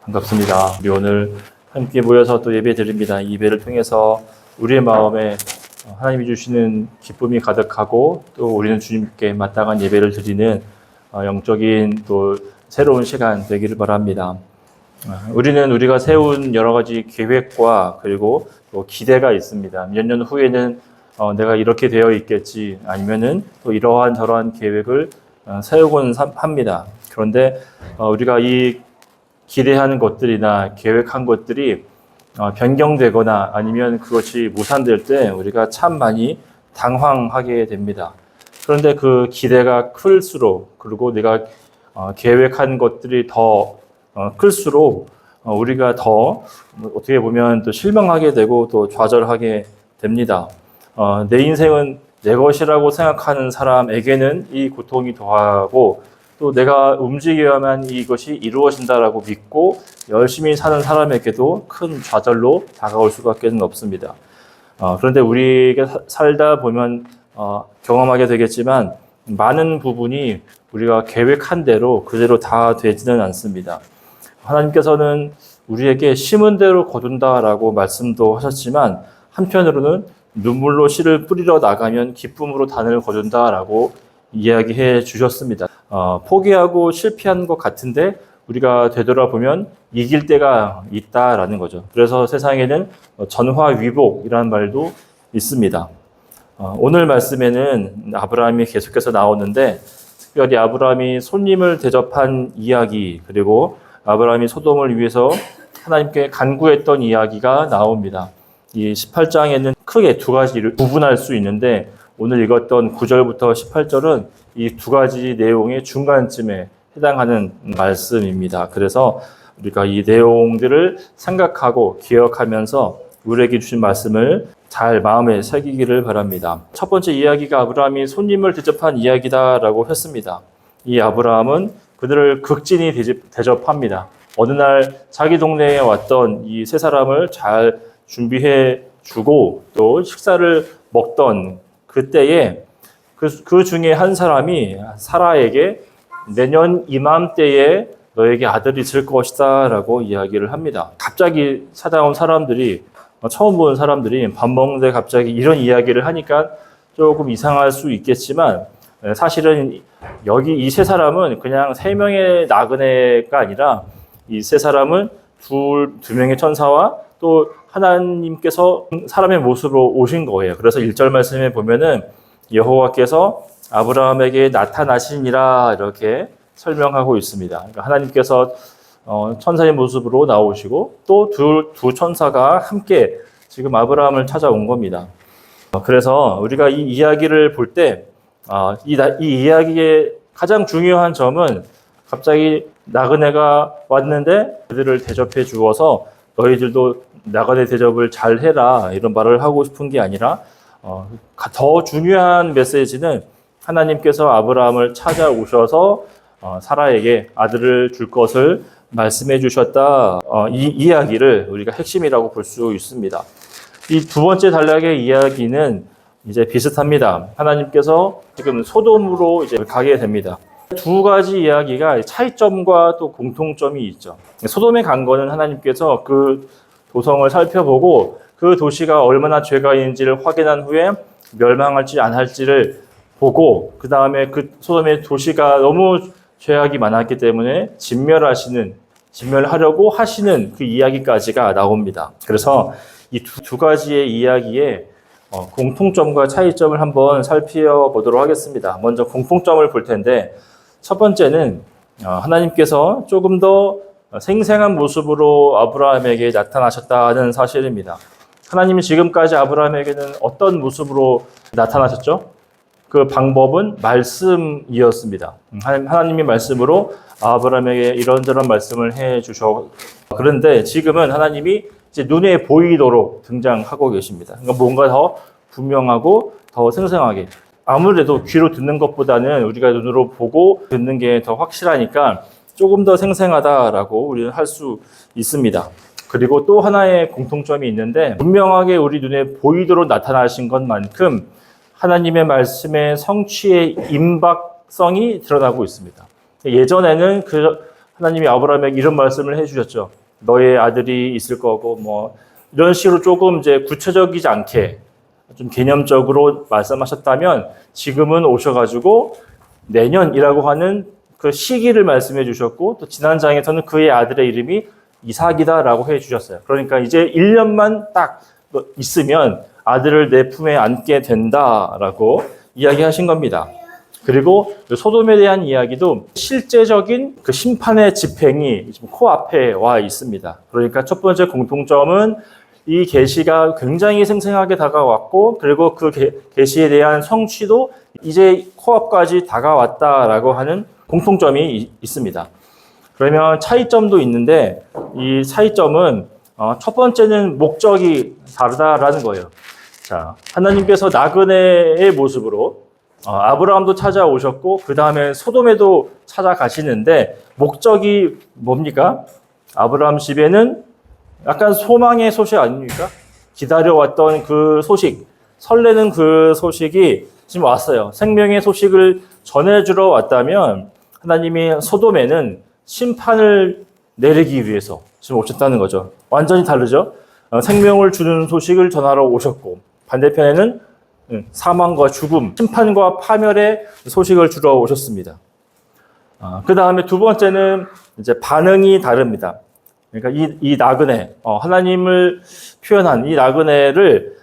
반갑습니다. 우리 오늘 함께 모여서 또 예배 드립니다. 이 예배를 통해서 우리의 마음에 하나님이 주시는 기쁨이 가득하고 또 우리는 주님께 마땅한 예배를 드리는 영적인 또 새로운 시간 되기를 바랍니다. 우리는 우리가 세운 여러 가지 계획과 그리고 또 기대가 있습니다. 몇 년 후에는 내가 이렇게 되어 있겠지, 아니면은 또 이러한 저러한 계획을 세우곤 합니다. 그런데 우리가 이 기대하는 것들이나 계획한 것들이 변경되거나 아니면 그것이 무산될 때 우리가 참 많이 당황하게 됩니다. 그런데 그 기대가 클수록, 그리고 내가 계획한 것들이 더 클수록 우리가 더 어떻게 보면 또 실망하게 되고 또 좌절하게 됩니다. 내 인생은 내 것이라고 생각하는 사람에게는 이 고통이 더하고, 또 내가 움직여야만 이것이 이루어진다라고 믿고 열심히 사는 사람에게도 큰 좌절로 다가올 수밖에 없습니다. 그런데 우리가 살다 보면 경험하게 되겠지만 많은 부분이 우리가 계획한 대로 그대로 다 되지는 않습니다. 하나님께서는 우리에게 심은 대로 거둔다라고 말씀도 하셨지만, 한편으로는 눈물로 씨를 뿌리러 나가면 기쁨으로 단을 거둔다라고 이야기해 주셨습니다. 포기하고 실패한 것 같은데 우리가 되돌아보면 이길 때가 있다라는 거죠. 그래서 세상에는 전화위복이라는 말도 있습니다. 오늘 말씀에는 아브라함이 계속해서 나오는데, 특별히 아브라함이 손님을 대접한 이야기, 그리고 아브라함이 소돔을 위해서 하나님께 간구했던 이야기가 나옵니다. 이 18장에는 크게 두 가지를 구분할 수 있는데, 오늘 읽었던 9절부터 18절은 이 두 가지 내용의 중간쯤에 해당하는 말씀입니다. 그래서 우리가 이 내용들을 생각하고 기억하면서 우리에게 주신 말씀을 잘 마음에 새기기를 바랍니다. 첫 번째 이야기가 아브라함이 손님을 대접한 이야기다라고 했습니다. 이 아브라함은 그들을 극진히 대접합니다. 어느 날 자기 동네에 왔던 이 세 사람을 잘 준비해 주고 또 식사를 먹던 그때에 그 중에 한 사람이 사라에게 내년 이맘때에 너에게 아들이 있을 것이다 라고 이야기를 합니다. 갑자기 찾아온 사람들이, 처음 보는 사람들이 밥 먹는데 갑자기 이런 이야기를 하니까 조금 이상할 수 있겠지만, 사실은 여기 이 세 사람은 그냥 세 명의 나그네가 아니라 이 세 사람은 두 명의 천사와 또 하나님께서 사람의 모습으로 오신 거예요. 그래서 1절 말씀에 보면은 여호와께서 아브라함에게 나타나시니라 이렇게 설명하고 있습니다. 그러니까 하나님께서 천사의 모습으로 나오시고 또 두 천사가 함께 지금 아브라함을 찾아온 겁니다. 그래서 우리가 이 이야기를 볼 때 이 이야기의 가장 중요한 점은, 갑자기 나그네가 왔는데 그들을 대접해 주어서 너희들도 나그네 대접을 잘 해라 이런 말을 하고 싶은 게 아니라, 더 중요한 메시지는 하나님께서 아브라함을 찾아오셔서 사라에게 아들을 줄 것을 말씀해 주셨다. 이 이야기를 우리가 핵심이라고 볼 수 있습니다. 이 두 번째 단락의 이야기는 이제 비슷합니다. 하나님께서 지금 소돔으로 이제 가게 됩니다. 두 가지 이야기가 차이점과 또 공통점이 있죠. 소돔에 간 거는 하나님께서 그 도성을 살펴보고 그 도시가 얼마나 죄가 있는지를 확인한 후에 멸망할지 안 할지를 보고, 그 다음에 그 소돔의 도시가 너무 죄악이 많았기 때문에 진멸하려고 하시는 그 이야기까지가 나옵니다. 그래서 이 두 가지의 이야기의 공통점과 차이점을 한번 살펴보도록 하겠습니다. 먼저 공통점을 볼 텐데, 첫 번째는 하나님께서 조금 더 생생한 모습으로 아브라함에게 나타나셨다는 사실입니다. 하나님이 지금까지 아브라함에게는 어떤 모습으로 나타나셨죠? 그 방법은 말씀이었습니다. 하나님이 말씀으로 아브라함에게 이런저런 말씀을 해 주셔. 그런데 지금은 하나님이 이제 눈에 보이도록 등장하고 계십니다. 그러니까 뭔가 더 분명하고 더 생생하게. 아무래도 귀로 듣는 것보다는 우리가 눈으로 보고 듣는 게 더 확실하니까 조금 더 생생하다라고 우리는 할 수 있습니다. 그리고 또 하나의 공통점이 있는데, 분명하게 우리 눈에 보이도록 나타나신 것만큼 하나님의 말씀의 성취의 임박성이 드러나고 있습니다. 예전에는 하나님이 아브라함에게 이런 말씀을 해주셨죠. 너의 아들이 있을 거고 뭐 이런 식으로 조금 이제 구체적이지 않게 좀 개념적으로 말씀하셨다면 지금은 오셔가지고 내년이라고 하는 그 시기를 말씀해 주셨고 또 지난 장에서는 그의 아들의 이름이 이삭이다라고 해 주셨어요. 그러니까 이제 1년만 딱 있으면 아들을 내 품에 안게 된다라고 이야기하신 겁니다. 그리고 소돔에 대한 이야기도 실제적인 그 심판의 집행이 지금 코앞에 와 있습니다. 그러니까 첫 번째 공통점은 이 계시가 굉장히 생생하게 다가왔고 그리고 그 계시에 대한 성취도 이제 코앞까지 다가왔다라고 하는 공통점이 있습니다. 그러면 차이점도 있는데 이 차이점은 첫 번째는 목적이 다르다라는 거예요. 자, 하나님께서 나그네의 모습으로 아브라함도 찾아오셨고 그 다음에 소돔에도 찾아가시는데 목적이 뭡니까? 아브라함 집에는 약간 소망의 소식 아닙니까? 기다려왔던 그 소식, 설레는 그 소식이 지금 왔어요. 생명의 소식을 전해주러 왔다면 하나님이 소돔에는 심판을 내리기 위해서 지금 오셨다는 거죠. 완전히 다르죠? 생명을 주는 소식을 전하러 오셨고 반대편에는 사망과 죽음, 심판과 파멸의 소식을 주러 오셨습니다. 그 다음에 두 번째는 이제 반응이 다릅니다. 그러니까 이 나그네, 하나님을 표현한 이 나그네를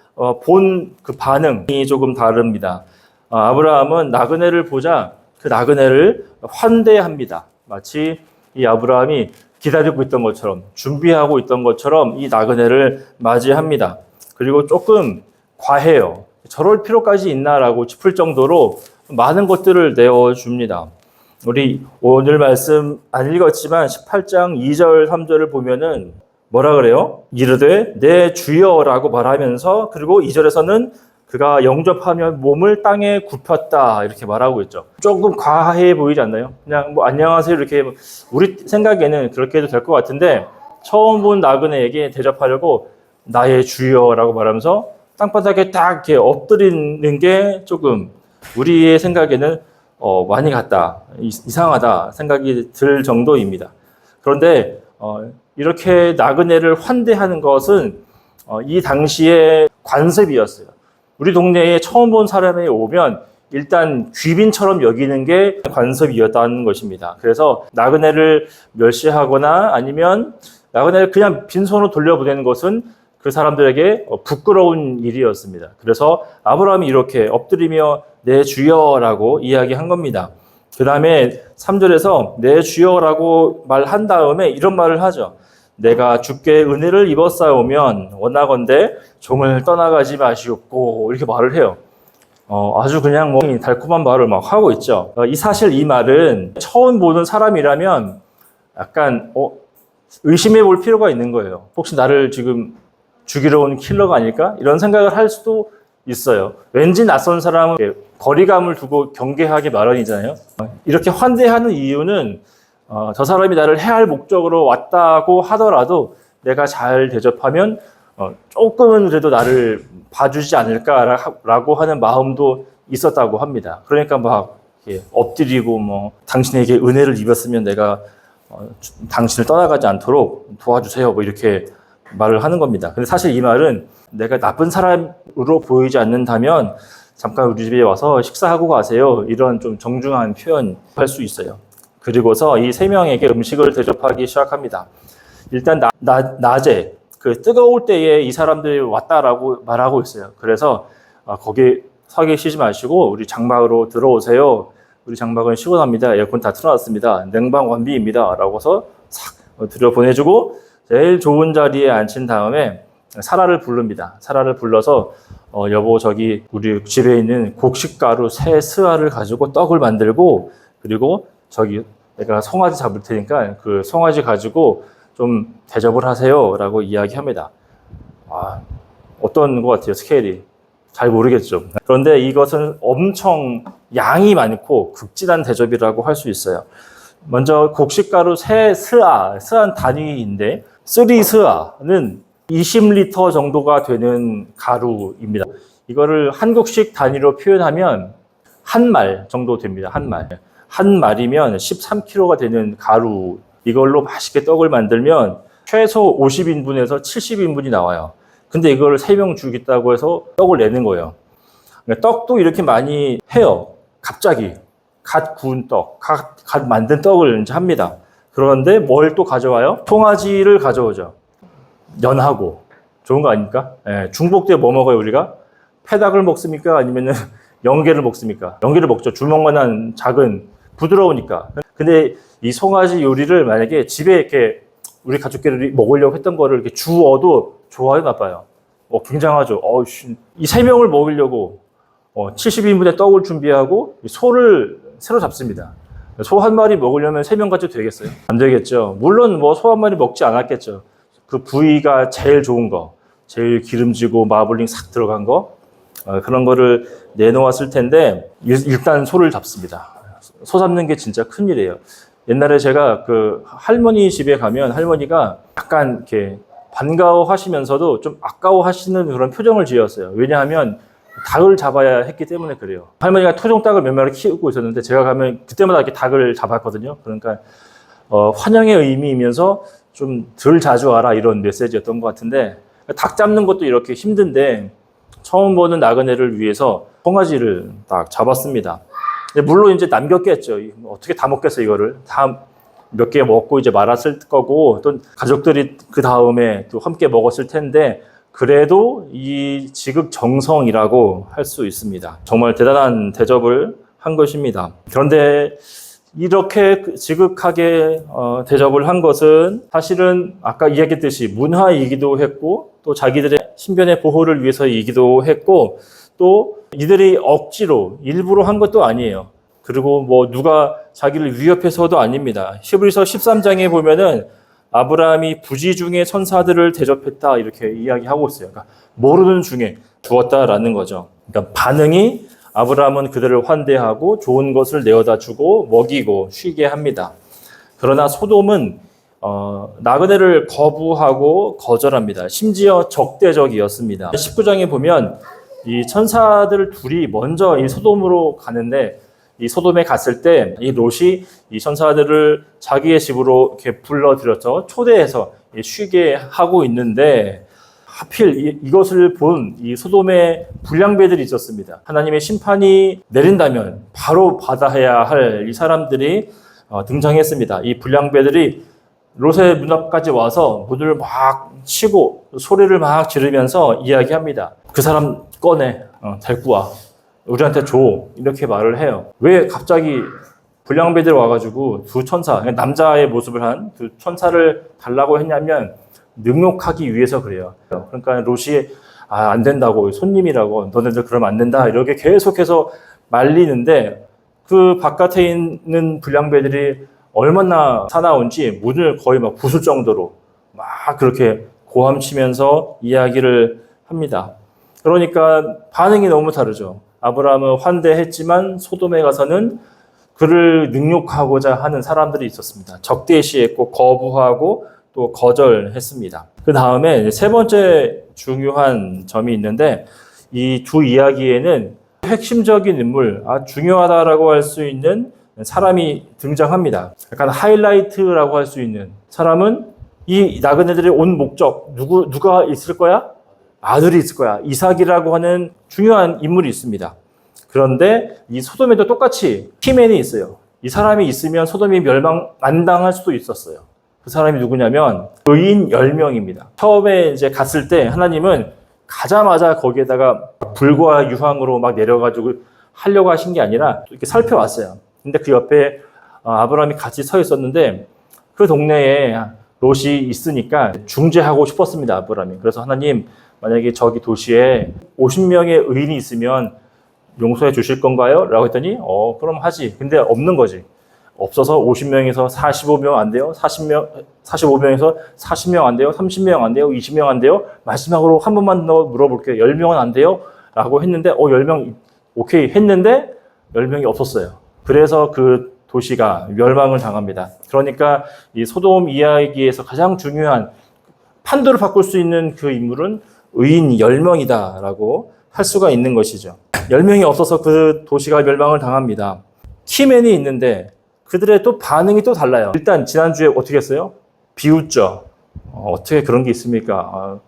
본 그 반응이 조금 다릅니다. 아브라함은 나그네를 보자 그 나그네를 환대합니다. 마치 이 아브라함이 기다리고 있던 것처럼 준비하고 있던 것처럼 이 나그네를 맞이합니다. 그리고 조금 과해요. 저럴 필요까지 있나라고 싶을 정도로 많은 것들을 내어줍니다. 우리 오늘 말씀 안 읽었지만 18장 2절 3절을 보면은 뭐라 그래요? 이르되 내 주여라고 말하면서 그리고 2절에서는 그가 영접하며 몸을 땅에 굽혔다 이렇게 말하고 있죠. 조금 과해 보이지 않나요? 그냥 뭐 안녕하세요 이렇게 우리 생각에는 그렇게 해도 될 것 같은데 처음 본 나그네에게 대접하려고 나의 주여라고 말하면서 땅바닥에 딱 이렇게 엎드리는 게 조금 우리의 생각에는 많이 갔다 이상하다 생각이 들 정도입니다. 그런데 이렇게 나그네를 환대하는 것은 이 당시의 관습이었어요. 우리 동네에 처음 본 사람이 오면 일단 귀빈처럼 여기는 게 관습이었다는 것입니다. 그래서 나그네를 멸시하거나 아니면 나그네를 그냥 빈손으로 돌려보내는 것은 그 사람들에게 부끄러운 일이었습니다. 그래서 아브라함이 이렇게 엎드리며 내 주여라고 이야기한 겁니다. 그 다음에 3절에서 내 주여라고 말한 다음에 이런 말을 하죠. 내가 주께 은혜를 입었사오면 원하건대 종을 떠나가지 마시옵고 이렇게 말을 해요. 아주 그냥 뭐 달콤한 말을 막 하고 있죠. 사실 이 말은 처음 보는 사람이라면 약간 의심해 볼 필요가 있는 거예요. 혹시 나를 지금 죽이러 온 킬러가 아닐까? 이런 생각을 할 수도 있어요. 왠지 낯선 사람은 거리감을 두고 경계하기 마련이잖아요. 이렇게 환대하는 이유는 저 사람이 나를 해할 목적으로 왔다고 하더라도 내가 잘 대접하면 조금은 그래도 나를 봐주지 않을까라고 하는 마음도 있었다고 합니다. 그러니까 막 엎드리고 뭐 당신에게 은혜를 입었으면 내가 당신을 떠나가지 않도록 도와주세요. 뭐 이렇게 말을 하는 겁니다. 근데 사실 이 말은 내가 나쁜 사람으로 보이지 않는다면 잠깐 우리 집에 와서 식사하고 가세요. 이런 좀 정중한 표현 할 수 있어요. 그리고서 이 세 명에게 음식을 대접하기 시작합니다. 일단 낮에 그 뜨거울 때에 이 사람들이 왔다라고 말하고 있어요. 그래서 거기 서 계시지 마시고 우리 장막으로 들어오세요. 우리 장막은 시원합니다. 에어컨 다 틀어놨습니다. 냉방 완비입니다. 라고서 싹 들여보내주고 제일 좋은 자리에 앉힌 다음에 사라를 부릅니다. 사라를 불러서 여보 저기 우리 집에 있는 곡식가루 새 스아를 가지고 떡을 만들고 그리고 저기 내가 송아지 잡을 테니까 그 송아지 가지고 좀 대접을 하세요 라고 이야기합니다. 어떤 것 같아요 스케일이 잘 모르겠죠. 그런데 이것은 엄청 양이 많고 극진한 대접이라고 할 수 있어요. 먼저 곡식가루 새 스아는 단위인데 3스아는 20리터 정도가 되는 가루입니다. 이거를 한국식 단위로 표현하면 한 말 정도 됩니다. 한 말이면 13kg가 되는 가루입니다. 이걸로 맛있게 떡을 만들면 최소 50인분에서 70인분이 나와요. 근데 이걸 3명 주겠다고 해서 떡을 내는 거예요. 그러니까 떡도 이렇게 많이 해요. 갑자기 갓 구운 떡, 갓 만든 떡을 이제 합니다. 그런데 뭘 또 가져와요? 송아지를 가져오죠. 연하고 좋은 거 아닙니까? 예, 중복 때 뭐 먹어요 우리가? 패닭을 먹습니까? 아니면은 영게를 먹습니까? 영게를 먹죠. 주먹만한 작은 부드러우니까. 근데 이 송아지 요리를 만약에 집에 이렇게 우리 가족끼리 먹으려고 했던 거를 이렇게 주어도 좋아요, 나빠요? 굉장하죠. 이 3명을 먹으려고 70인분의 떡을 준비하고 소를 새로 잡습니다. 소 한 마리 먹으려면 3명 가지고 되겠어요? 안 되겠죠. 물론 뭐 소 한 마리 먹지 않았겠죠. 그 부위가 제일 좋은 거, 제일 기름지고 마블링 싹 들어간 거, 그런 거를 내놓았을 텐데 일단 소를 잡습니다. 소 잡는 게 진짜 큰일이에요. 옛날에 제가 그 할머니 집에 가면 할머니가 약간 이렇게 반가워하시면서도 좀 아까워하시는 그런 표정을 지었어요. 왜냐하면 닭을 잡아야 했기 때문에 그래요. 할머니가 토종닭을 몇 마리 키우고 있었는데 제가 가면 그때마다 이렇게 닭을 잡았거든요. 그러니까 환영의 의미이면서 좀 덜 자주 와라 이런 메시지였던 것 같은데, 닭 잡는 것도 이렇게 힘든데 처음 보는 나그네를 위해서 송아지를 딱 잡았습니다. 물론 이제 남겼겠죠. 어떻게 다 먹겠어 이거를. 다 몇 개 먹고 이제 말았을 거고 또 가족들이 그 다음에 또 함께 먹었을 텐데, 그래도 이 지극정성이라고 할 수 있습니다. 정말 대단한 대접을 한 것입니다. 그런데 이렇게 지극하게 대접을 한 것은 사실은 아까 이야기했듯이 문화이기도 했고 또 자기들의 신변의 보호를 위해서이기도 했고 또 이들이 억지로 일부러 한 것도 아니에요. 그리고 뭐 누가 자기를 위협해서도 아닙니다. 히브리서 13장에 보면은 아브라함이 부지 중에 천사들을 대접했다 이렇게 이야기하고 있어요. 그러니까 모르는 중에 주었다라는 거죠. 그러니까 반응이 아브라함은 그들을 환대하고 좋은 것을 내어다 주고 먹이고 쉬게 합니다. 그러나 소돔은 나그네를 거부하고 거절합니다. 심지어 적대적이었습니다. 19장에 보면 이 천사들 둘이 먼저 이 소돔으로 가는데, 이 소돔에 갔을 때 이 롯이 이 천사들을 자기의 집으로 이렇게 불러들여서 초대해서 쉬게 하고 있는데, 하필 이것을 본 이 소돔의 불량배들이 있었습니다. 하나님의 심판이 내린다면 바로 받아야 할 이 사람들이 등장했습니다. 이 불량배들이 롯의 문 앞까지 와서 문을 막 치고 소리를 막 지르면서 이야기합니다. 그 사람 꺼내, 데리고 와, 우리한테 줘, 이렇게 말을 해요. 왜 갑자기 불량배들 와가지고 두 천사, 남자의 모습을 한 두 천사를 달라고 했냐면 능욕하기 위해서 그래요. 그러니까 롯이 안 된다고, 손님이라고, 너네들 그러면 안 된다, 이렇게 계속해서 말리는데 그 바깥에 있는 불량배들이 얼마나 사나운지 문을 거의 막 부술 정도로 막 그렇게 고함치면서 이야기를 합니다. 그러니까 반응이 너무 다르죠. 아브라함은 환대했지만 소돔에 가서는 그를 능욕하고자 하는 사람들이 있었습니다. 적대시했고 거부하고 또 거절했습니다. 그 다음에 세 번째 중요한 점이 있는데, 이 두 이야기에는 핵심적인 인물, 중요하다라고 할 수 있는 사람이 등장합니다. 약간 하이라이트라고 할 수 있는 사람은 이 나그네들의 온 목적, 누가 있을 거야? 아들이 있을 거야. 이삭이라고 하는 중요한 인물이 있습니다. 그런데 이 소돔에도 똑같이 키맨이 있어요. 이 사람이 있으면 소돔이 멸망 안 당할 수도 있었어요. 그 사람이 누구냐면 의인 10명입니다. 처음에 이제 갔을 때 하나님은 가자마자 거기에다가 불과 유황으로 막 내려가지고 하려고 하신 게 아니라 이렇게 살펴왔어요. 근데 그 옆에 아브라함이 같이 서 있었는데 그 동네에 롯이 있으니까 중재하고 싶었습니다, 아브라함이. 그래서 하나님, 만약에 저기 도시에 50명의 의인이 있으면 용서해 주실 건가요? 라고 했더니 그럼 하지. 근데 없는 거지. 없어서 50명에서 45명 안 돼요? 45명에서 40명 안 돼요? 30명 안 돼요? 20명 안 돼요? 마지막으로 한 번만 더 물어볼게요. 10명은 안 돼요? 라고 했는데 10명 오케이 했는데 10명이 없었어요. 그래서 그 도시가 멸망을 당합니다. 그러니까 이 소돔 이야기에서 가장 중요한 판도를 바꿀 수 있는 그 인물은 의인 10명이다라고 할 수가 있는 것이죠. 10명이 없어서 그 도시가 멸망을 당합니다. 키맨이 있는데 그들의 또 반응이 또 달라요. 일단 지난주에 어떻게 했어요? 비웃죠. 어떻게 그런 게 있습니까?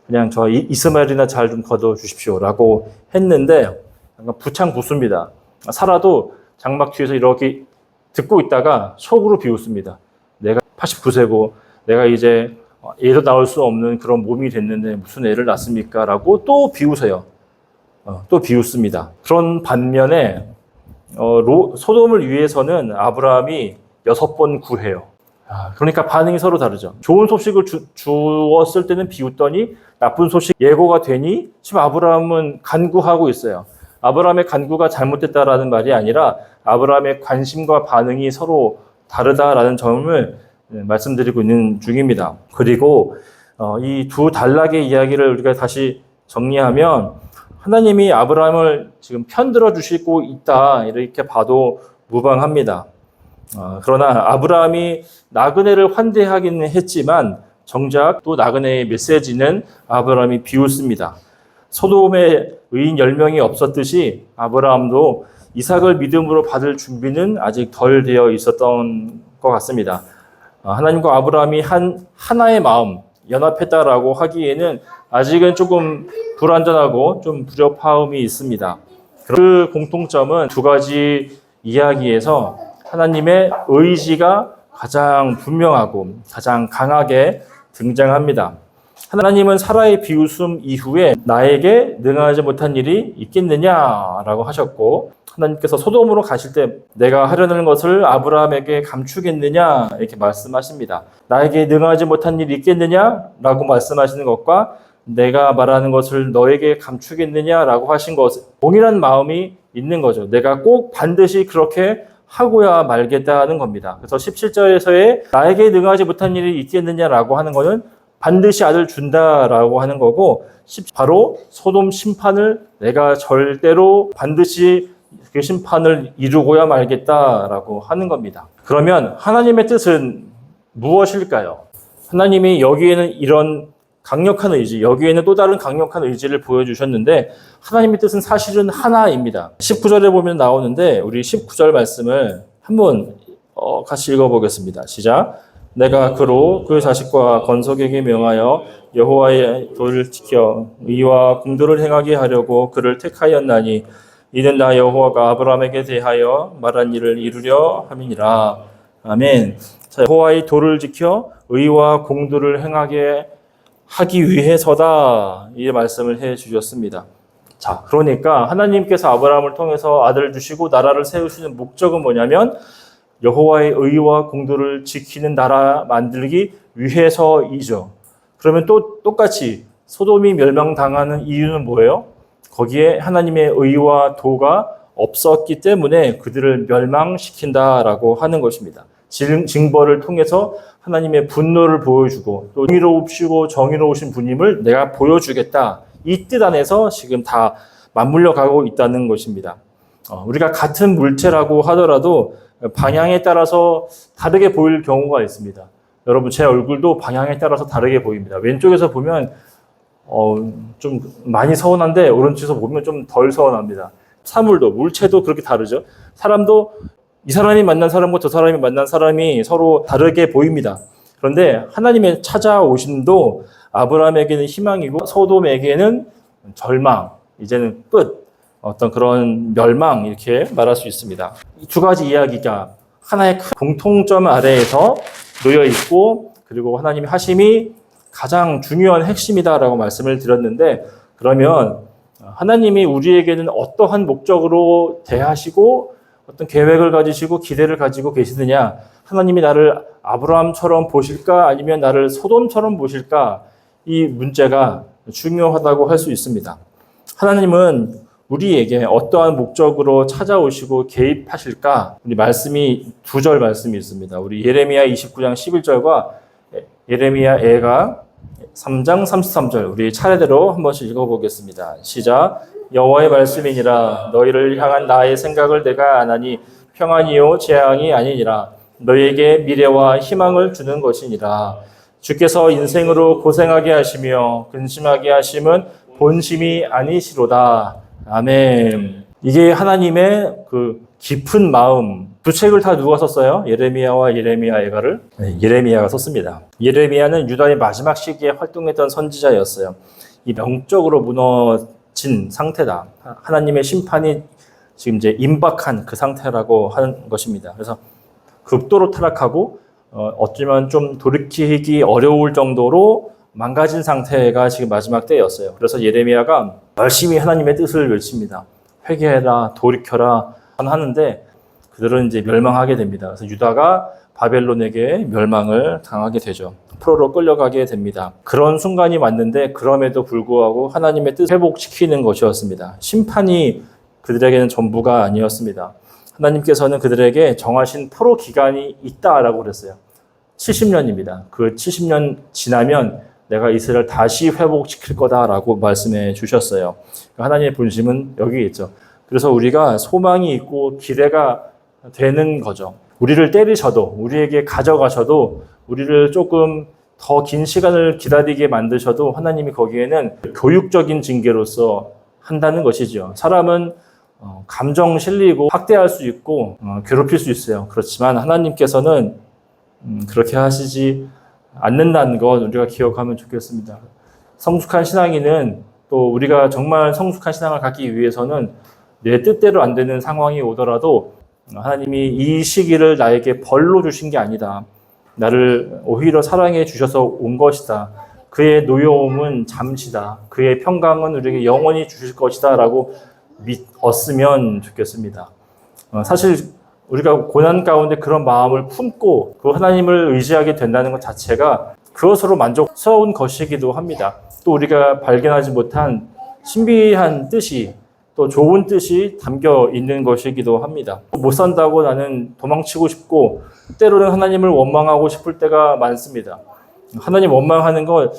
그냥 저 이스마엘이나 잘 좀 거둬 주십시오라고 했는데 부창부수입니다. 사라도 장막 뒤에서 이렇게 듣고 있다가 속으로 비웃습니다. 내가 89세고 내가 이제 애도 낳을 수 없는 그런 몸이 됐는데 무슨 애를 낳습니까? 라고 또 비웃어요. 또 비웃습니다. 그런 반면에 소돔을 위해서는 아브라함이 6번 구해요. 그러니까 반응이 서로 다르죠. 좋은 소식을 주었을 때는 비웃더니 나쁜 소식 예고가 되니 지금 아브라함은 간구하고 있어요. 아브라함의 간구가 잘못됐다라는 말이 아니라 아브라함의 관심과 반응이 서로 다르다라는 점을 말씀드리고 있는 중입니다. 그리고 이 두 단락의 이야기를 우리가 다시 정리하면 하나님이 아브라함을 지금 편들어 주시고 있다 이렇게 봐도 무방합니다. 그러나 아브라함이 나그네를 환대하기는 했지만 정작 또 나그네의 메시지는 아브라함이 비웃습니다. 소돔에 의인 10명이 없었듯이 아브라함도 이삭을 믿음으로 받을 준비는 아직 덜 되어 있었던 것 같습니다. 하나님과 아브라함이 하나의 마음, 연합했다라고 하기에는 아직은 조금 불완전하고 좀 부족함이 있습니다. 그 공통점은 두 가지 이야기에서 하나님의 의지가 가장 분명하고 가장 강하게 등장합니다. 하나님은 사라의 비웃음 이후에 나에게 능하지 못한 일이 있겠느냐라고 하셨고 하나님께서 소돔으로 가실 때 내가 하려는 것을 아브라함에게 감추겠느냐 이렇게 말씀하십니다. 나에게 능하지 못한 일이 있겠느냐라고 말씀하시는 것과 내가 말하는 것을 너에게 감추겠느냐라고 하신 것 동일한 마음이 있는 거죠. 내가 꼭 반드시 그렇게 하고야 말겠다는 겁니다. 그래서 17절에서의 나에게 능하지 못한 일이 있겠느냐라고 하는 것은 반드시 아들 준다라고 하는 거고 바로 소돔 심판을 내가 절대로 반드시 그 심판을 이루고야 말겠다라고 하는 겁니다. 그러면 하나님의 뜻은 무엇일까요? 하나님이 여기에는 이런 강력한 의지, 여기에는 또 다른 강력한 의지를 보여주셨는데 하나님의 뜻은 사실은 하나입니다. 19절에 보면 나오는데 우리 19절 말씀을 한번 같이 읽어보겠습니다. 시작. 내가 그로 그 자식과 건석에게 명하여 여호와의 도를 지켜 의와 공도를 행하게 하려고 그를 택하였나니 이는 나 여호와가 아브라함에게 대하여 말한 일을 이루려 함이니라. 아멘. 자, 여호와의 도를 지켜 의와 공도를 행하게 하기 위해서다. 이 말씀을 해 주셨습니다. 자, 그러니까 하나님께서 아브라함을 통해서 아들을 주시고 나라를 세우시는 목적은 뭐냐면 여호와의 의와 공도를 지키는 나라 만들기 위해서이죠. 그러면 또 똑같이 소돔이 멸망당하는 이유는 뭐예요? 거기에 하나님의 의와 도가 없었기 때문에 그들을 멸망시킨다라고 하는 것입니다. 징벌을 통해서 하나님의 분노를 보여주고 또 정의로우시고 정의로우신 분임을 내가 보여주겠다. 이 뜻 안에서 지금 다 맞물려 가고 있다는 것입니다. 우리가 같은 물체라고 하더라도 방향에 따라서 다르게 보일 경우가 있습니다. 여러분 제 얼굴도 방향에 따라서 다르게 보입니다. 왼쪽에서 보면 좀 많이 서운한데 오른쪽에서 보면 좀 덜 서운합니다. 사물도 물체도 그렇게 다르죠. 사람도 이 사람이 만난 사람과 저 사람이 만난 사람이 서로 다르게 보입니다. 그런데 하나님의 찾아오심도 아브라함에게는 희망이고 소돔에게는 절망, 이제는 끝, 어떤 그런 멸망 이렇게 말할 수 있습니다. 이 두 가지 이야기가 하나의 큰 공통점 아래에서 놓여 있고 그리고 하나님의 하심이 가장 중요한 핵심이다라고 말씀을 드렸는데 그러면 하나님이 우리에게는 어떠한 목적으로 대하시고 어떤 계획을 가지시고 기대를 가지고 계시느냐 하나님이 나를 아브라함처럼 보실까 아니면 나를 소돔처럼 보실까 이 문제가 중요하다고 할 수 있습니다. 하나님은 우리에게 어떠한 목적으로 찾아오시고 개입하실까? 우리 말씀이 두 절 말씀이 있습니다. 우리 예레미야 29장 11절과 예레미야 애가 3장 33절 우리 차례대로 한 번씩 읽어보겠습니다. 시작. 여호와의 말씀이니라 너희를 향한 나의 생각을 내가 아나니 평안이요 재앙이 아니니라 너희에게 미래와 희망을 주는 것이니라. 주께서 인생으로 고생하게 하시며 근심하게 하심은 본심이 아니시로다. 아멘. 이게 하나님의 그 깊은 마음, 두 책을 다 누가 썼어요? 예레미야와 예레미야 예가를? 네, 예레미야가 썼습니다. 예레미야는 유다의 마지막 시기에 활동했던 선지자였어요. 이 영적으로 무너진 상태다. 하나님의 심판이 지금 이제 임박한 그 상태라고 하는 것입니다. 그래서 극도로 타락하고 어쩌면 좀 돌이키기 어려울 정도로 망가진 상태가 지금 마지막 때였어요. 그래서 예레미야가 열심히 하나님의 뜻을 외칩니다. 회개해라, 돌이켜라 하는데 그들은 이제 멸망하게 됩니다. 그래서 유다가 바벨론에게 멸망을 당하게 되죠. 포로로 끌려가게 됩니다. 그런 순간이 왔는데 그럼에도 불구하고 하나님의 뜻을 회복시키는 것이었습니다. 심판이 그들에게는 전부가 아니었습니다. 하나님께서는 그들에게 정하신 포로 기간이 있다라고 그랬어요. 70년입니다. 그 70년 지나면 내가 이스라엘을 다시 회복시킬 거다라고 말씀해 주셨어요. 하나님의 본심은 여기 있죠. 그래서 우리가 소망이 있고 기대가 되는 거죠. 우리를 때리셔도, 우리에게 가져가셔도, 우리를 조금 더 긴 시간을 기다리게 만드셔도 하나님이 거기에는 교육적인 징계로서 한다는 것이죠. 사람은 감정 실리고 학대할 수 있고 괴롭힐 수 있어요. 그렇지만 하나님께서는 그렇게 하시지 않는다는 것 우리가 기억하면 좋겠습니다. 성숙한 신앙인은 또 우리가 정말 성숙한 신앙을 갖기 위해서는 내 뜻대로 안 되는 상황이 오더라도 하나님이 이 시기를 나에게 벌로 주신 게 아니다. 나를 오히려 사랑해 주셔서 온 것이다. 그의 노여움은 잠시다. 그의 평강은 우리에게 영원히 주실 것이다. 라고 믿었으면 좋겠습니다. 사실 우리가 고난 가운데 그런 마음을 품고 그 하나님을 의지하게 된다는 것 자체가 그것으로 만족스러운 것이기도 합니다. 또 우리가 발견하지 못한 신비한 뜻이 또 좋은 뜻이 담겨 있는 것이기도 합니다. 못 산다고 나는 도망치고 싶고 때로는 하나님을 원망하고 싶을 때가 많습니다. 하나님 원망하는 걸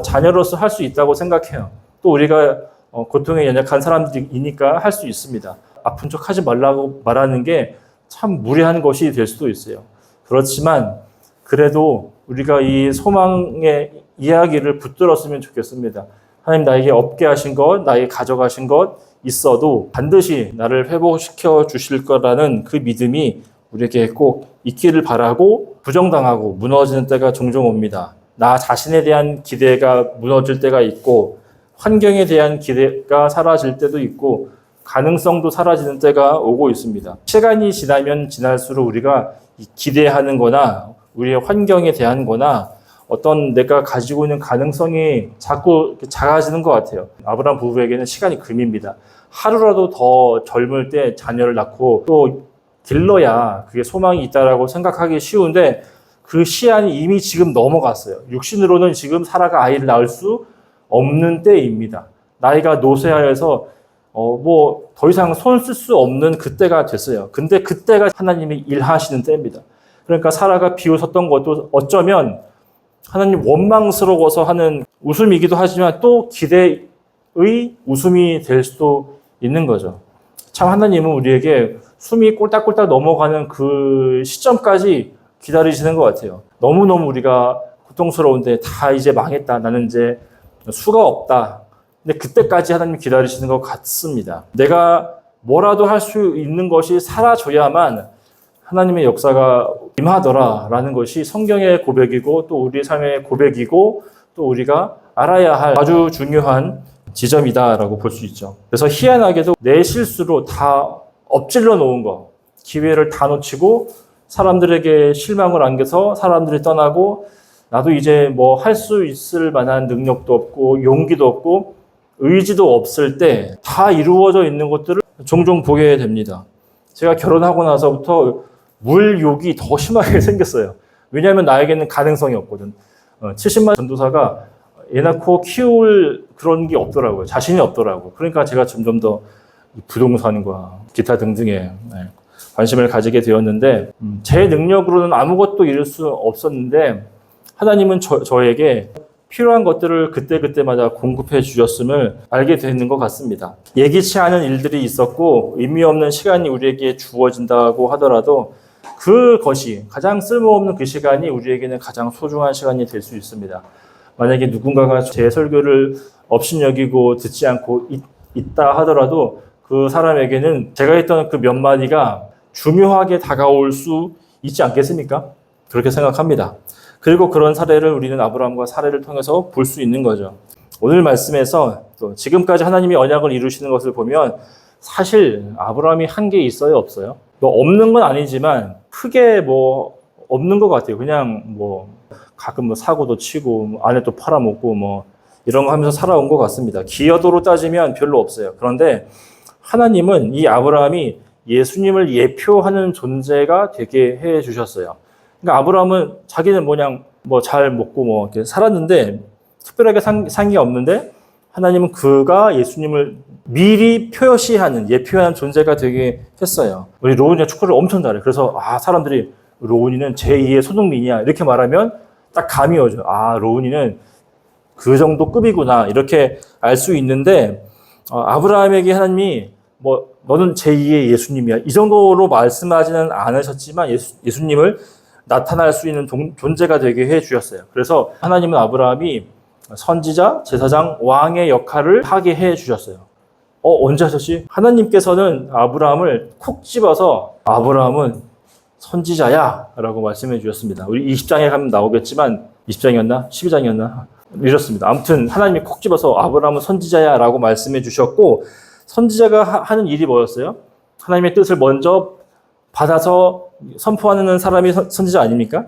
자녀로서 할 수 있다고 생각해요. 또 우리가 고통에 연약한 사람들이니까 할 수 있습니다. 아픈 척 하지 말라고 말하는 게 참 무례한 것이 될 수도 있어요. 그렇지만 그래도 우리가 이 소망의 이야기를 붙들었으면 좋겠습니다. 하나님 나에게 없게 하신 것, 나에게 가져가신 것 있어도 반드시 나를 회복시켜 주실 거라는 그 믿음이 우리에게 꼭 있기를 바라고 부정당하고 무너지는 때가 종종 옵니다. 나 자신에 대한 기대가 무너질 때가 있고 환경에 대한 기대가 사라질 때도 있고 가능성도 사라지는 때가 오고 있습니다. 시간이 지나면 지날수록 우리가 기대하는 거나 우리의 환경에 대한 거나 어떤 내가 가지고 있는 가능성이 자꾸 작아지는 것 같아요. 아브라함 부부에게는 시간이 금입니다. 하루라도 더 젊을 때 자녀를 낳고 또 길러야 그게 소망이 있다라고 생각하기 쉬운데 그 시한이 이미 지금 넘어갔어요. 육신으로는 지금 사라가 아이를 낳을 수 없는 때입니다. 나이가 노쇠하여서 더 이상 손 쓸 수 없는 그때가 됐어요. 근데 그때가 하나님이 일하시는 때입니다. 그러니까 사라가 비웃었던 것도 어쩌면 하나님 원망스러워서 하는 웃음이기도 하지만 또 기대의 웃음이 될 수도 있는 거죠. 참 하나님은 우리에게 숨이 꼴딱꼴딱 넘어가는 그 시점까지 기다리시는 것 같아요. 너무너무 우리가 고통스러운데 다 이제 망했다. 나는 이제 수가 없다. 근데 그때까지 하나님 기다리시는 것 같습니다. 내가 뭐라도 할 수 있는 것이 사라져야만 하나님의 역사가 임하더라라는 것이 성경의 고백이고 또 우리 삶의 고백이고 또 우리가 알아야 할 아주 중요한 지점이다라고 볼 수 있죠. 그래서 희한하게도 내 실수로 다 엎질러 놓은 거, 기회를 다 놓치고 사람들에게 실망을 안겨서 사람들이 떠나고 나도 이제 할 수 있을 만한 능력도 없고 용기도 없고 의지도 없을 때 다 이루어져 있는 것들을 종종 보게 됩니다. 제가 결혼하고 나서부터 물욕이 더 심하게 생겼어요. 왜냐하면 나에게는 가능성이 없거든. 70만 전도사가 애 낳고 키울 그런 게 없더라고요. 자신이 없더라고요. 그러니까 제가 점점 더 부동산과 기타 등등에 관심을 가지게 되었는데 제 능력으로는 아무것도 이룰 수 없었는데 하나님은 저에게 필요한 것들을 그때그때마다 공급해 주셨음을 알게 되는 것 같습니다. 예기치 않은 일들이 있었고 의미 없는 시간이 우리에게 주어진다고 하더라도 그것이 가장 쓸모없는 그 시간이 우리에게는 가장 소중한 시간이 될 수 있습니다. 만약에 누군가가 제 설교를 업신여기고 듣지 않고 있다 하더라도 그 사람에게는 제가 했던 그 몇 마디가 중요하게 다가올 수 있지 않겠습니까? 그렇게 생각합니다. 그리고 그런 사례를 우리는 아브라함과 사례를 통해서 볼 수 있는 거죠. 오늘 말씀에서 또 지금까지 하나님이 언약을 이루시는 것을 보면 사실 아브라함이 한 게 있어요, 없어요? 뭐 없는 건 아니지만 크게 뭐 없는 것 같아요. 그냥 뭐 가끔 뭐 사고도 치고 뭐 아내 또 팔아먹고 뭐 이런 거 하면서 살아온 것 같습니다. 기여도로 따지면 별로 없어요. 그런데 하나님은 이 아브라함이 예수님을 예표하는 존재가 되게 해 주셨어요. 그러니까 아브라함은 자기는 그냥 뭐 잘 먹고 뭐 이렇게 살았는데 특별하게 산 게 없는데 하나님은 그가 예수님을 미리 표시하는 예표하는 존재가 되게 했어요. 우리 로운이가 축구를 엄청 잘해. 그래서 사람들이 로운이는 제2의 손흥민이야 이렇게 말하면 딱 감이 오죠. 로운이는 그 정도 급이구나 이렇게 알 수 있는데 아브라함에게 하나님이 뭐 너는 제2의 예수님이야 이 정도로 말씀하지는 않으셨지만 예수님을 나타날 수 있는 존재가 되게 해 주셨어요. 그래서 하나님은 아브라함이 선지자, 제사장, 왕의 역할을 하게 해 주셨어요. 언제 하셨지? 하나님께서는 아브라함을 콕 집어서 아브라함은 선지자야 라고 말씀해 주셨습니다. 우리 20장에 가면 나오겠지만 20장이었나? 12장이었나? 이렇습니다. 아무튼 하나님이 콕 집어서 아브라함은 선지자야 라고 말씀해 주셨고 선지자가 하는 일이 뭐였어요? 하나님의 뜻을 먼저 받아서 선포하는 사람이 선지자 아닙니까?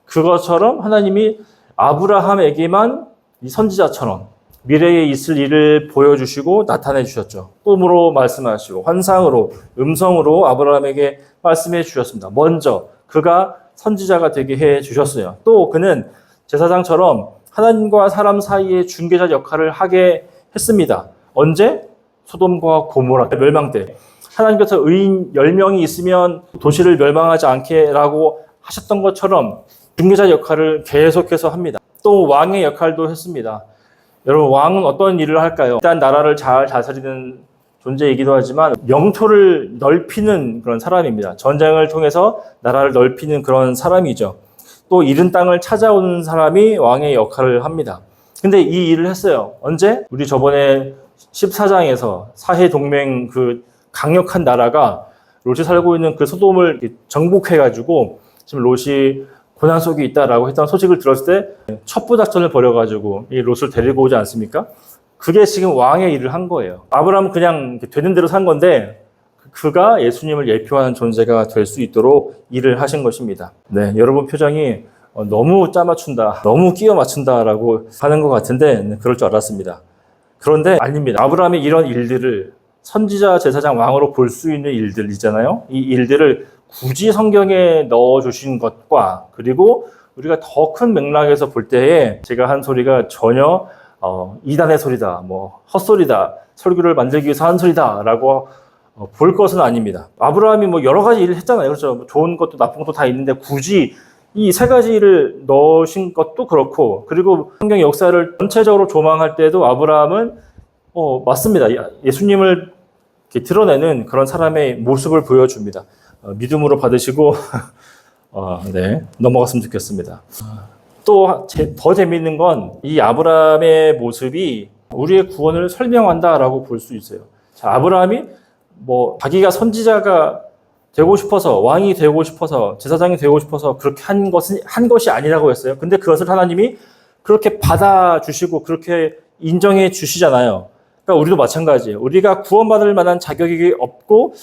그것처럼 하나님이 아브라함에게만 이 선지자처럼 미래에 있을 일을 보여주시고 나타내 주셨죠. 꿈으로 말씀하시고 환상으로 음성으로 아브라함에게 말씀해 주셨습니다. 먼저 그가 선지자가 되게 해 주셨어요. 또 그는 제사장처럼 하나님과 사람 사이의 중개자 역할을 하게 했습니다. 언제? 소돔과 고모라 멸망 때. 하나님께서 의인 10명이 있으면 도시를 멸망하지 않게라고 하셨던 것처럼 중개자 역할을 계속해서 합니다. 또 왕의 역할도 했습니다. 여러분 왕은 어떤 일을 할까요? 일단 나라를 잘 다스리는 존재이기도 하지만 영토를 넓히는 그런 사람입니다. 전쟁을 통해서 나라를 넓히는 그런 사람이죠. 또 잃은 땅을 찾아오는 사람이 왕의 역할을 합니다. 근데 이 일을 했어요. 언제? 우리 저번에 14장에서 사해 동맹 그 강력한 나라가 롯이 살고 있는 그 소돔을 정복해가지고 지금 롯이 고난 속에 있다라고 했던 소식을 들었을 때 첩부작전을 벌여가지고 이 롯을 데리고 오지 않습니까? 그게 지금 왕의 일을 한 거예요. 아브라함은 그냥 되는 대로 산 건데 그가 예수님을 예표하는 존재가 될 수 있도록 일을 하신 것입니다. 네, 여러분 표정이 너무 짜맞춘다, 너무 끼워 맞춘다라고 하는 것 같은데 그럴 줄 알았습니다. 그런데 아닙니다. 아브라함이 이런 일들을 선지자, 제사장, 왕으로 볼 수 있는 일들 있잖아요. 이 일들을 굳이 성경에 넣어주신 것과 그리고 우리가 더 큰 맥락에서 볼 때에 제가 한 소리가 전혀 이단의 소리다, 뭐 헛소리다, 설교를 만들기 위해서 한 소리다라고 볼 것은 아닙니다. 아브라함이 뭐 여러 가지 일을 했잖아요. 그렇죠? 좋은 것도 나쁜 것도 다 있는데 굳이 이 세 가지를 넣으신 것도 그렇고 그리고 성경 역사를 전체적으로 조망할 때도 아브라함은 맞습니다. 예수님을 이렇게 드러내는 그런 사람의 모습을 보여줍니다. 믿음으로 받으시고 네, 넘어갔으면 좋겠습니다. 또 더 재미있는 건 이 아브라함의 모습이 우리의 구원을 설명한다라고 볼 수 있어요. 자, 아브라함이 뭐 자기가 선지자가 되고 싶어서 왕이 되고 싶어서 제사장이 되고 싶어서 그렇게 한 것이 아니라고 했어요. 근데 그것을 하나님이 그렇게 받아주시고 그렇게 인정해 주시잖아요. 그러니까 우리도 마찬가지예요. 우리가 구원받을 만한 자격이 없고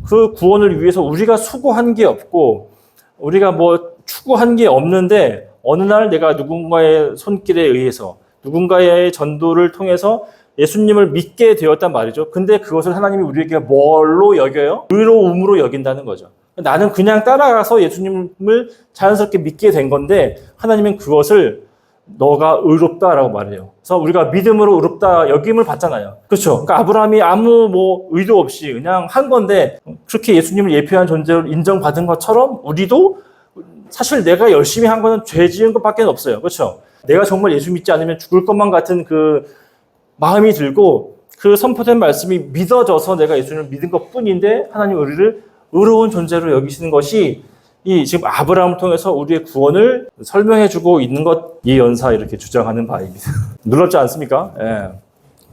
그 구원을 위해서 우리가 수고한 게 없고 우리가 뭐 추구한 게 없는데 어느 날 내가 누군가의 손길에 의해서 누군가의 전도를 통해서 예수님을 믿게 되었단 말이죠. 근데 그것을 하나님이 우리에게 뭘로 여겨요? 의로움으로 여긴다는 거죠. 나는 그냥 따라가서 예수님을 자연스럽게 믿게 된 건데 하나님은 그것을 너가 의롭다라고 말해요. 그래서 우리가 믿음으로 의롭다 여김을 받잖아요. 그렇죠? 그러니까 아브라함이 아무 뭐 의도 없이 그냥 한 건데 그렇게 예수님을 예표한 존재로 인정받은 것처럼 우리도 사실 내가 열심히 한 거는 죄 지은 것밖에 없어요. 그렇죠? 내가 정말 예수 믿지 않으면 죽을 것만 같은 그 마음이 들고 그 선포된 말씀이 믿어져서 내가 예수님을 믿은 것뿐인데 하나님 우리를 의로운 존재로 여기시는 것이 이 지금 아브라함을 통해서 우리의 구원을 설명해주고 있는 것, 이 연사 이렇게 주장하는 바입니다. 놀랍지 않습니까? 예.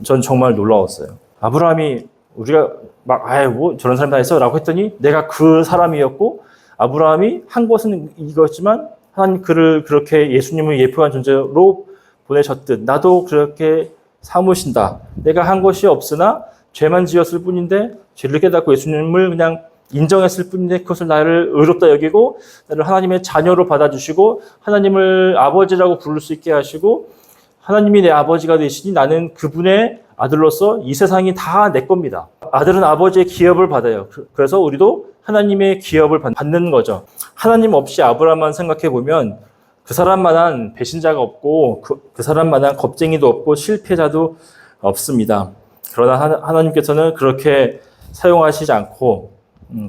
전 정말 놀라웠어요. 아브라함이 우리가 막 아유 뭐 저런 사람 다 있어라고 했더니 내가 그 사람이었고 아브라함이 한 것은 이것지만 하나님 그를 그렇게 예수님을 예표한 존재로 보내셨듯 나도 그렇게 삼으신다. 내가 한 것이 없으나 죄만 지었을 뿐인데 죄를 깨닫고 예수님을 그냥 인정했을 뿐인데 그것을 나를 의롭다 여기고 나를 하나님의 자녀로 받아주시고 하나님을 아버지라고 부를 수 있게 하시고 하나님이 내 아버지가 되시니 나는 그분의 아들로서 이 세상이 다 내 겁니다. 아들은 아버지의 기업을 받아요. 그래서 우리도 하나님의 기업을 받는 거죠. 하나님 없이 아브라함만 생각해 보면 그 사람만한 배신자가 없고 그 사람만한 겁쟁이도 없고 실패자도 없습니다. 그러나 하나님께서는 그렇게 사용하시지 않고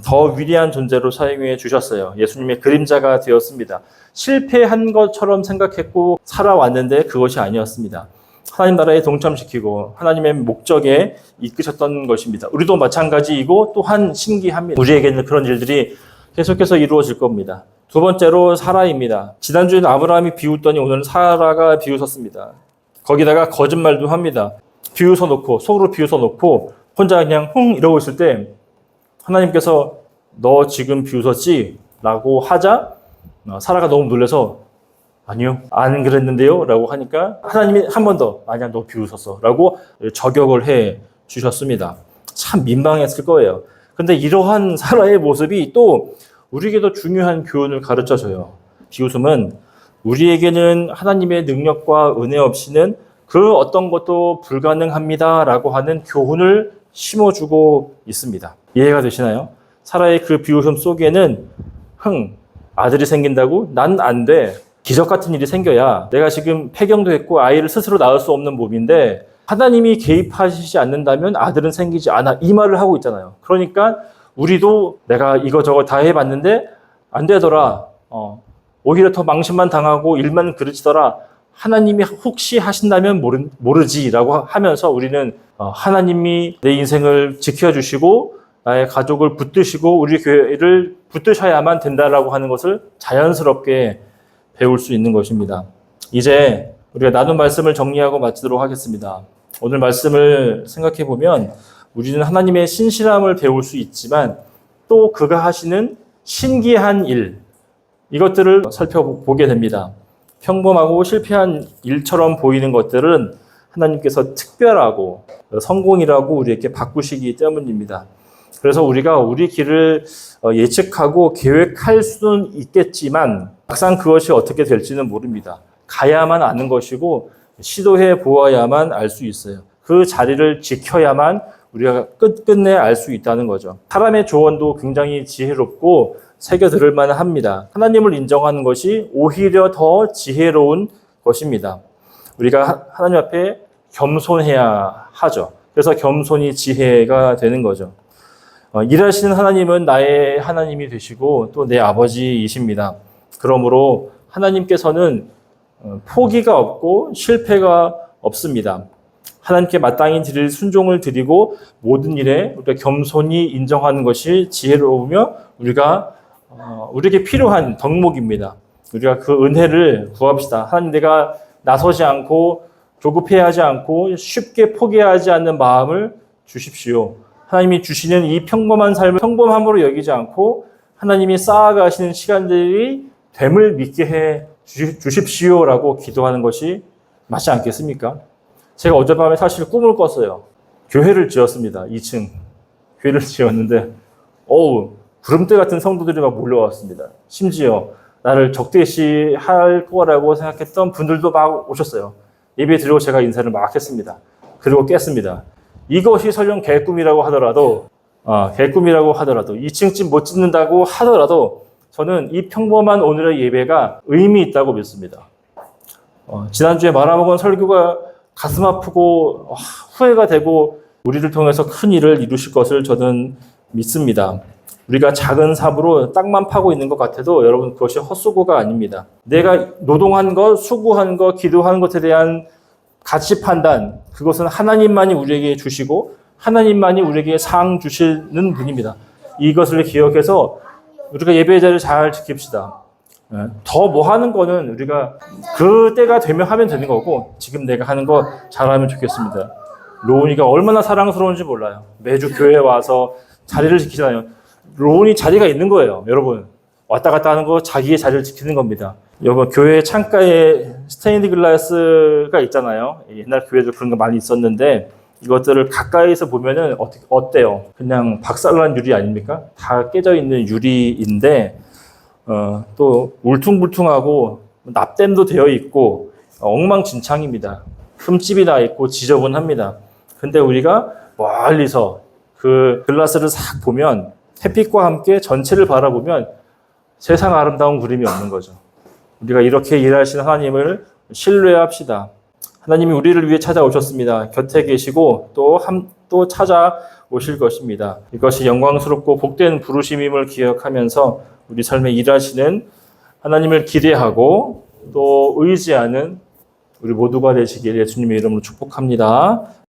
더 위대한 존재로 사용해 주셨어요. 예수님의 그림자가 되었습니다. 실패한 것처럼 생각했고 살아왔는데 그것이 아니었습니다. 하나님 나라에 동참시키고 하나님의 목적에 이끄셨던 것입니다. 우리도 마찬가지이고 또한 신기합니다. 우리에게는 그런 일들이 계속해서 이루어질 겁니다. 두 번째로 사라입니다. 지난주에는 아브라함이 비웃더니 오늘은 사라가 비웃었습니다. 거기다가 거짓말도 합니다. 비웃어 놓고 속으로 비웃어 놓고 혼자 그냥 흥 이러고 있을 때 하나님께서 너 지금 비웃었지? 라고 하자 사라가 너무 놀라서 아니요 안 그랬는데요 라고 하니까 하나님이 한 번 더 아니야 너 비웃었어 라고 저격을 해 주셨습니다. 참 민망했을 거예요. 근데 이러한 사라의 모습이 또 우리에게도 중요한 교훈을 가르쳐줘요. 비웃음은 우리에게는 하나님의 능력과 은혜 없이는 그 어떤 것도 불가능합니다 라고 하는 교훈을 심어주고 있습니다. 이해가 되시나요? 사라의 그 비웃음 속에는 아들이 생긴다고? 난 안 돼. 기적 같은 일이 생겨야 내가 지금 폐경도 했고 아이를 스스로 낳을 수 없는 몸인데 하나님이 개입하시지 않는다면 아들은 생기지 않아. 이 말을 하고 있잖아요. 그러니까 우리도 내가 이거저거 다 해봤는데 안 되더라. 오히려 더 망신만 당하고 일만 그르치더라. 하나님이 혹시 하신다면 모르지라고 하면서 우리는 하나님이 내 인생을 지켜주시고 나의 가족을 붙드시고 우리 교회를 붙드셔야만 된다라고 하는 것을 자연스럽게 배울 수 있는 것입니다. 이제 우리가 나눈 말씀을 정리하고 마치도록 하겠습니다. 오늘 말씀을 생각해 보면 우리는 하나님의 신실함을 배울 수 있지만 또 그가 하시는 신기한 일 이것들을 살펴보게 됩니다. 평범하고 실패한 일처럼 보이는 것들은 하나님께서 특별하고 성공이라고 우리에게 바꾸시기 때문입니다. 그래서 우리가 우리 길을 예측하고 계획할 수는 있겠지만 막상 그것이 어떻게 될지는 모릅니다. 가야만 아는 것이고 시도해 보아야만 알 수 있어요. 그 자리를 지켜야만 우리가 끝끝내 알 수 있다는 거죠. 사람의 조언도 굉장히 지혜롭고 새겨들을 만합니다. 하나님을 인정하는 것이 오히려 더 지혜로운 것입니다. 우리가 하나님 앞에 겸손해야 하죠. 그래서 겸손이 지혜가 되는 거죠. 일하시는 하나님은 나의 하나님이 되시고 또 내 아버지이십니다. 그러므로 하나님께서는 포기가 없고 실패가 없습니다. 하나님께 마땅히 드릴 순종을 드리고 모든 일에 우리가 겸손히 인정하는 것이 지혜로우며 우리에게 필요한 덕목입니다. 우리가 그 은혜를 구합시다. 하나님 내가 나서지 않고 조급해하지 않고 쉽게 포기하지 않는 마음을 주십시오. 하나님이 주시는 이 평범한 삶을 평범함으로 여기지 않고 하나님이 쌓아가시는 시간들이 됨을 믿게 해 주십시오라고 기도하는 것이 맞지 않겠습니까? 제가 어젯밤에 사실 꿈을 꿨어요. 교회를 지었습니다. 2층. 교회를 지었는데 구름대 같은 성도들이 막 몰려왔습니다. 심지어 나를 적대시할 거라고 생각했던 분들도 막 오셨어요. 예배 드리고 제가 인사를 막 했습니다. 그리고 깼습니다. 이것이 설령 개꿈이라고 하더라도 2층집 못 짓는다고 하더라도 저는 이 평범한 오늘의 예배가 의미 있다고 믿습니다. 지난주에 말아먹은 설교가 가슴 아프고 후회가 되고 우리를 통해서 큰 일을 이루실 것을 저는 믿습니다. 우리가 작은 삽으로 땅만 파고 있는 것 같아도 여러분 그것이 헛수고가 아닙니다. 내가 노동한 것, 수고한 것, 기도하는 것에 대한 가치 판단, 그것은 하나님만이 우리에게 주시고 하나님만이 우리에게 상 주시는 분입니다. 이것을 기억해서 우리가 예배의 자리를 잘 지킵시다. 더 뭐 하는 거는 우리가 그때가 되면 하면 되는 거고 지금 내가 하는 거 잘하면 좋겠습니다. 로운이가 얼마나 사랑스러운지 몰라요. 매주 교회에 와서 자리를 지키잖아요. 로운이 자리가 있는 거예요, 여러분. 왔다 갔다 하는 거 자기의 자리를 지키는 겁니다. 여러분, 교회 창가에 스테인드 글라스가 있잖아요. 옛날 교회도 그런 거 많이 있었는데 이것들을 가까이서 보면은 어때요? 그냥 박살난 유리 아닙니까? 다 깨져 있는 유리인데 또 울퉁불퉁하고 납땜도 되어 있고 엉망진창입니다. 흠집이 나 있고 지저분합니다. 근데 우리가 멀리서 그 글라스를 싹 보면 햇빛과 함께 전체를 바라보면 세상 아름다운 그림이 없는 거죠. 우리가 이렇게 일하시는 하나님을 신뢰합시다. 하나님이 우리를 위해 찾아오셨습니다. 곁에 계시고 또 찾아오실 것입니다. 이것이 영광스럽고 복된 부르심임을 기억하면서 우리 삶에 일하시는 하나님을 기대하고 또 의지하는 우리 모두가 되시길 예수님의 이름으로 축복합니다.